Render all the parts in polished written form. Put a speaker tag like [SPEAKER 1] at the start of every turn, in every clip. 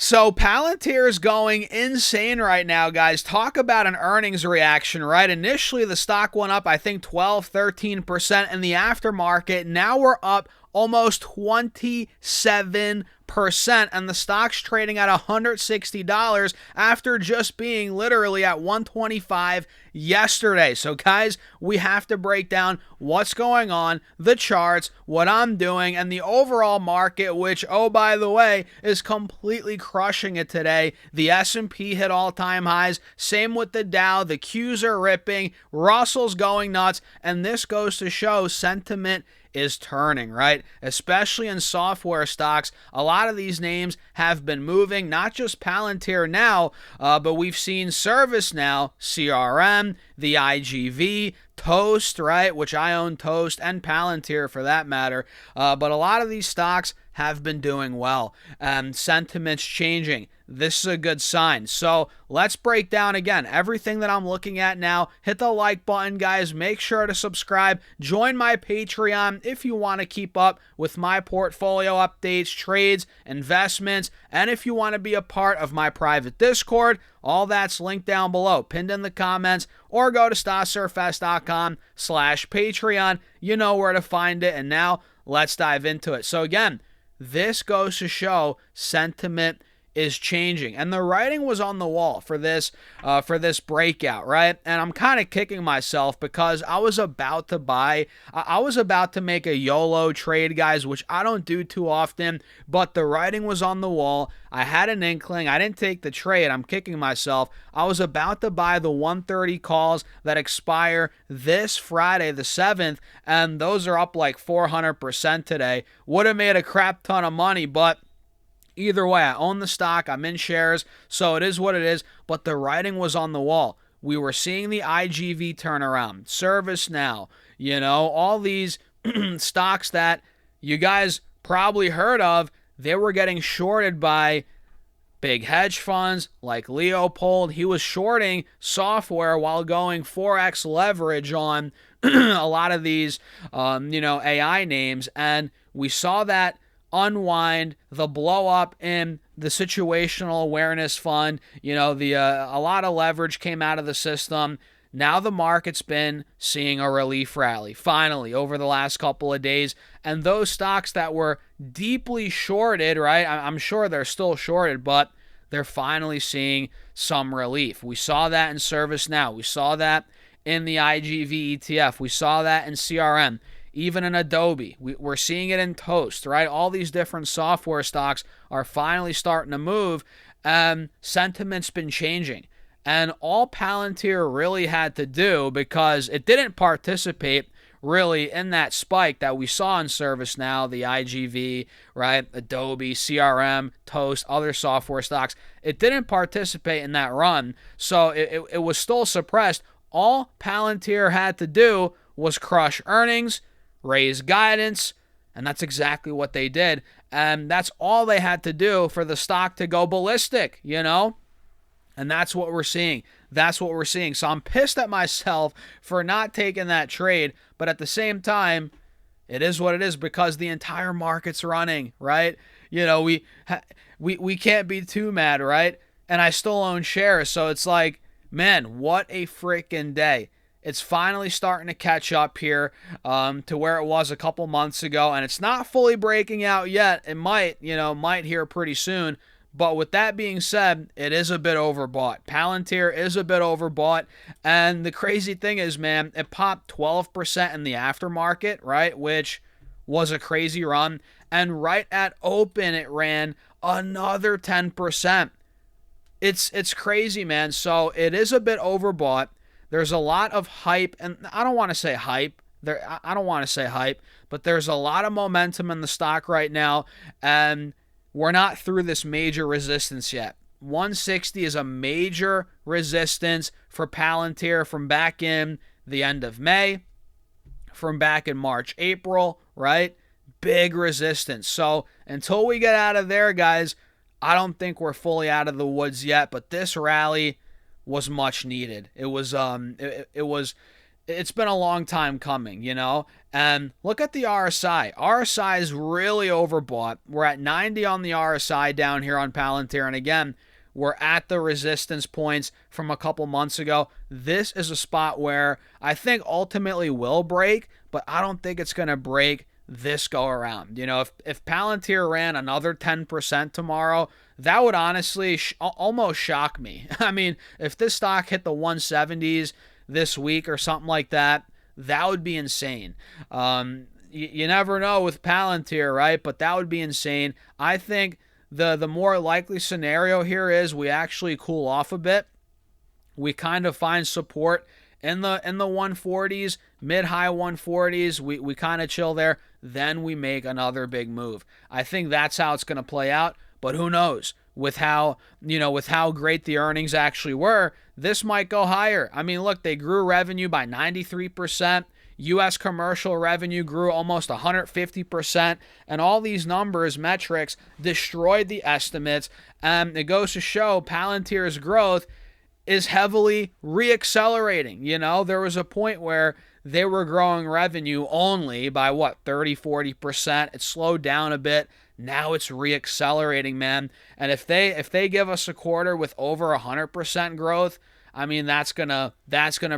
[SPEAKER 1] So Palantir is going insane right now, guys. Talk about an earnings reaction, right? Initially, the stock went up, I think, 12, 13% in the aftermarket. Now we're up almost 27%, and the stock's trading at $160 after just being literally at $125 yesterday. So guys, we have to break down what's going on, the charts, what I'm doing, and the overall market, which, oh, by the way, is completely crushing it today. The S&P hit all-time highs, same with the Dow. The Qs are ripping, Russell's going nuts, and this goes to show sentiment is turning, right? Especially in software stocks. A lot of these names have been moving, not just Palantir now, but we've seen ServiceNow, CRM, the IGV, Toast, right? Which I own Toast and Palantir for that matter. But a lot of these stocks have been doing well. Sentiment's changing. This is a good sign. So let's break down again everything that I'm looking at now. Hit the like button, guys. Make sure to subscribe. Join my Patreon if you want to keep up with my portfolio updates, trades, investments, and if you want to be a part of my private Discord. All that's linked down below, pinned in the comments, or go to stossurfest.com/Patreon. You know where to find it. And now let's dive into it. So again, this goes to show sentiment is changing, and the writing was on the wall for this breakout, right? And I'm kind of kicking myself because I was about to make a YOLO trade, guys, which I don't do too often, but the writing was on the wall. I had an inkling. I didn't take the trade. I'm kicking myself. I was about to buy the 130 calls that expire this Friday, the 7th, and those are up like 400% today. Would have made a crap ton of money, but either way, I own the stock, I'm in shares, so it is what it is, but the writing was on the wall. We were seeing the IGV turnaround, ServiceNow, all these stocks that you guys probably heard of. They were getting shorted by big hedge funds like Leopold. He was shorting software while going 4x leverage on a lot of these, AI names, and we saw that unwind, the blow up in the situational awareness fund. A lot of leverage came out of the system. Now the market's been seeing a relief rally finally over the last couple of days, and those stocks that were deeply shorted, right? I'm sure they're still shorted, but they're finally seeing some relief. We saw that in ServiceNow. We saw that in the IGV ETF. We saw that in CRM. Even in Adobe, we're seeing it in Toast, right? All these different software stocks are finally starting to move, and sentiment's been changing. And all Palantir really had to do, because it didn't participate really in that spike that we saw in ServiceNow, the IGV, right? Adobe, CRM, Toast, other software stocks. It didn't participate in that run, so it was still suppressed. All Palantir had to do was crush earnings, raise guidance, and that's exactly what they did. And that's all they had to do for the stock to go ballistic, And that's what we're seeing. So I'm pissed at myself for not taking that trade, but at the same time, it is what it is because the entire market's running, right? We can't be too mad, right? And I still own shares, so it's like, man, what a freaking day. It's finally starting to catch up here to where it was a couple months ago, and it's not fully breaking out yet. It might here pretty soon. But with that being said, it is a bit overbought. Palantir is a bit overbought, and the crazy thing is, man, it popped 12% in the aftermarket, right, which was a crazy run, and right at open it ran another 10%. It's crazy, man. So it is a bit overbought. There's a lot of hype, and I don't want to say hype, but there's a lot of momentum in the stock right now, and we're not through this major resistance yet. 160 is a major resistance for Palantir from back in the end of May, from back in March, April, right? Big resistance. So until we get out of there, guys, I don't think we're fully out of the woods yet, but this rally was much needed. It was it's been a long time coming, you know? And look at the RSI. RSI is really overbought. We're at 90 on the RSI down here on Palantir. And again, we're at the resistance points from a couple months ago. This is a spot where I think ultimately will break, but I don't think it's going to break this go around. You know, if Palantir ran another 10% tomorrow, that would honestly almost shock me. I mean, if this stock hit the 170s this week or something like that, that would be insane. You never know with Palantir, right? But that would be insane. I think the more likely scenario here is we actually cool off a bit. We kind of find support in the 140s, mid-high 140s. We kind of chill there. Then we make another big move. I think that's how it's going to play out. But who knows? With how great the earnings actually were, this might go higher. I mean, look, they grew revenue by 93%. U.S. commercial revenue grew almost 150%. And all these metrics, destroyed the estimates. It goes to show Palantir's growth is heavily reaccelerating. You know, there was a point where they were growing revenue only by 30-40%. It slowed down a bit. Now it's reaccelerating, man. And if they give us a quarter with over 100% growth, I mean, that's gonna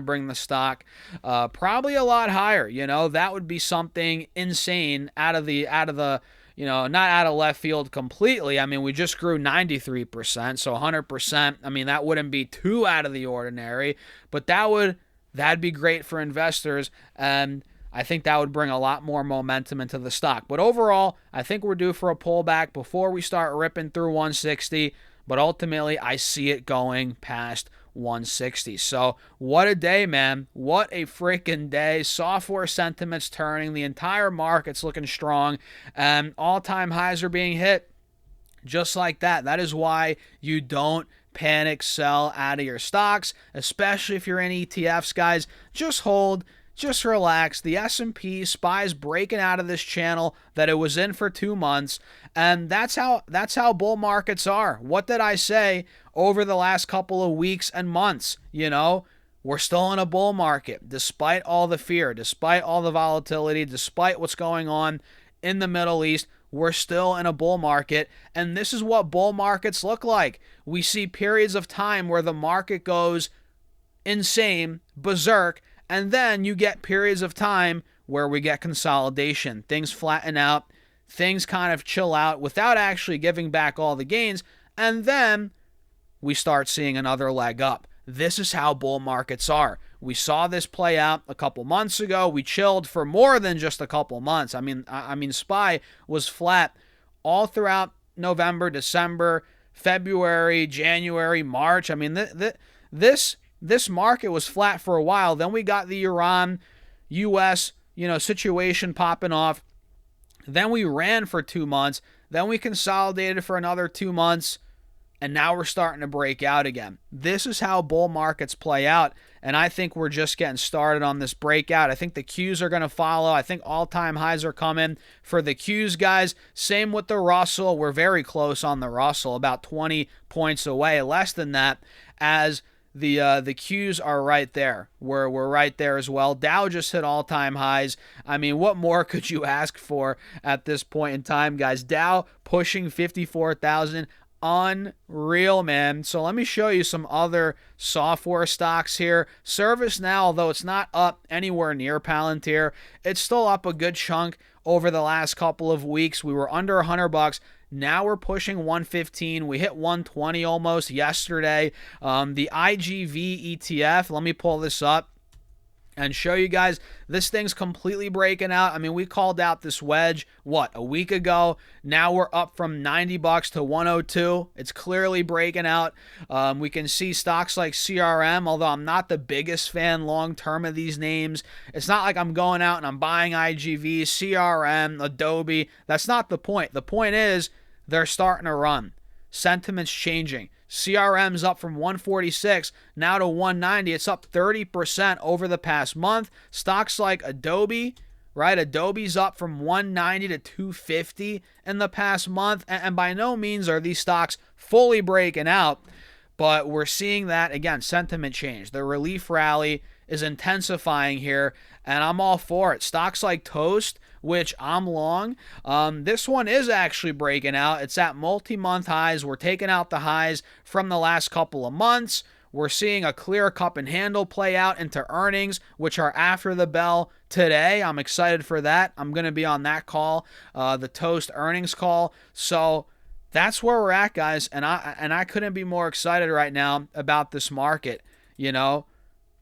[SPEAKER 1] bring the stock probably a lot higher. You know, that would be something insane out of the not out of left field completely. I mean, we just grew 93%, so 100%. I mean, that wouldn't be too out of the ordinary, but that'd be great for investors, and I think that would bring a lot more momentum into the stock. But overall, I think we're due for a pullback before we start ripping through 160, but ultimately I see it going past 160. So what a day, man. What a freaking day. Software sentiment's turning. The entire market's looking strong, and all-time highs are being hit just like that. That is why you don't panic sell out of your stocks, especially if you're in ETFs, guys. Just hold. Just relax. The S&P SPY's breaking out of this channel that it was in for 2 months, and that's how bull markets are. What did I say over the last couple of weeks and months? You know, we're still in a bull market despite all the fear, despite all the volatility, despite what's going on in the Middle East. We're still in a bull market, and this is what bull markets look like. We see periods of time where the market goes insane, berserk, and then you get periods of time where we get consolidation. Things flatten out. Things kind of chill out without actually giving back all the gains. And then we start seeing another leg up. This is how bull markets are. We saw this play out a couple months ago. We chilled for more than just a couple months. I mean, SPY was flat all throughout November, December, February, January, March. I mean, this market was flat for a while. Then we got the Iran, U.S., situation popping off. Then we ran for 2 months. Then we consolidated for another 2 months. And now we're starting to break out again. This is how bull markets play out. And I think we're just getting started on this breakout. I think the Qs are going to follow. I think all-time highs are coming for the Qs, guys. Same with the Russell. We're very close on the Russell, about 20 points away, less than that, as the Qs are right there. We're right there as well. Dow just hit all-time highs. I mean, what more could you ask for at this point in time, guys? Dow pushing 54,000. Unreal, man. So let me show you some other software stocks here. ServiceNow, although it's not up anywhere near Palantir, it's still up a good chunk over the last couple of weeks. We were under $100. Now we're pushing 115. We hit 120 almost yesterday. The IGV ETF, let me pull this up and show you guys, this thing's completely breaking out. I mean, we called out this wedge, a week ago? Now we're up from $90 to 102. It's clearly breaking out. We can see stocks like CRM, although I'm not the biggest fan long-term of these names. It's not like I'm going out and I'm buying IGV, CRM, Adobe. That's not the point. The point is they're starting to run. Sentiment's changing. CRM's up from 146 now to 190. It's up 30% over the past month. Stocks like Adobe, right? Adobe's up from 190 to 250 in the past month. And by no means are these stocks fully breaking out, but we're seeing that, again, sentiment change. The relief rally is intensifying here, and I'm all for it. Stocks like Toast, which I'm long, this one is actually breaking out. It's at multi-month highs. We're taking out the highs from the last couple of months. We're seeing a clear cup and handle play out into earnings, which are after the bell today. I'm excited for that. I'm going to be on that call, the Toast earnings call. So that's where we're at, guys, and I couldn't be more excited right now about this market. You know,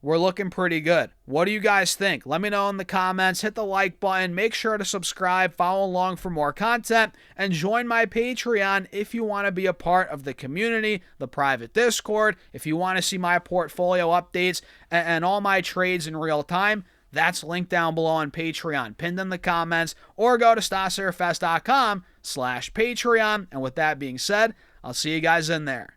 [SPEAKER 1] we're looking pretty good. What do you guys think? Let me know in the comments. Hit the like button. Make sure to subscribe, follow along for more content, and join my Patreon if you want to be a part of the community, the private Discord, if you want to see my portfolio updates and all my trades in real time. That's linked down below on Patreon, pinned in the comments, or go to StockSaverFest.com/Patreon. And with that being said, I'll see you guys in there.